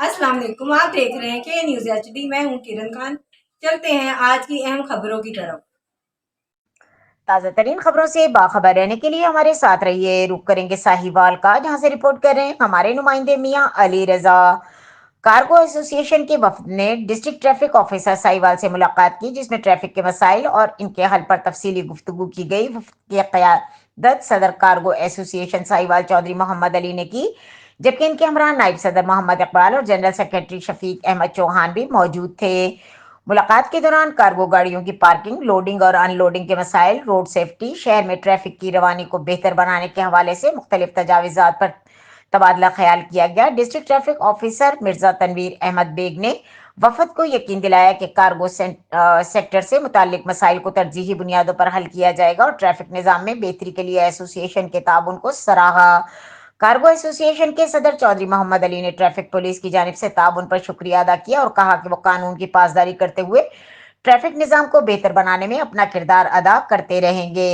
अस्सलाम वालेकुम। आप देख रहे हैं के न्यूज़ HD। मैं हूं किरण खान। चलते हैं आज की अहम खबरों की तरफ। ताज़ा तरीन खबरों से बाखबर रहने के लिए हमारे साथ रहिए। रुक करेंगे साहिवाल का, जहां से रिपोर्ट कर रहे हैं हमारे नुमाइंदे मियां अली रजा। कार्गो एसोसिएशन के वफद ने डिस्ट्रिक्ट ट्रैफिक ऑफिसर साहिवाल से मुलाकात की, जिसमें ट्रैफिक के मसाइल और इनके हल पर तफसीली गुफ्तगू की गई। वफद की क़यादत सदर कार्गो एसोसिएशन साहिवाल चौधरी मोहम्मद अली ने की, जबकि इनके हमरा नायब सदर मोहम्मद इकबाल और जनरल सेक्रेटरी शफीक अहमद चौहान भी मौजूद थे। मुलाकात के दौरान कार्गो गाड़ियों की पार्किंग, लोडिंग और अनलोडिंग के मसाइल, रोड सेफ्टी, शहर में ट्रैफिक की रवानी को बेहतर बनाने के हवाले से मुख्तलिफ तजावीज़ात पर तबादला ख्याल किया गया। District traffic officer Mirza Tanveer Ahmed Baig ने वफद को यकीन दिलाया कि कार्गो सेक्टर से मुतालिक मसाइल को तरजीही बुनियादों पर हल किया जाएगा और ट्रैफिक निज़ाम में बेहतरी के लिए एसोसिएशन के ताउन को सराहा। कार्गो एसोसिएशन के सदर चौधरी मोहम्मद अली ने ट्रैफिक पुलिस की जानिब से ताउन पर शुक्रिया अदा किया और कहा कि वो कानून की पासदारी करते हुए ट्रैफिक निज़ाम को बेहतर बनाने में अपना किरदार अदा करते रहेंगे।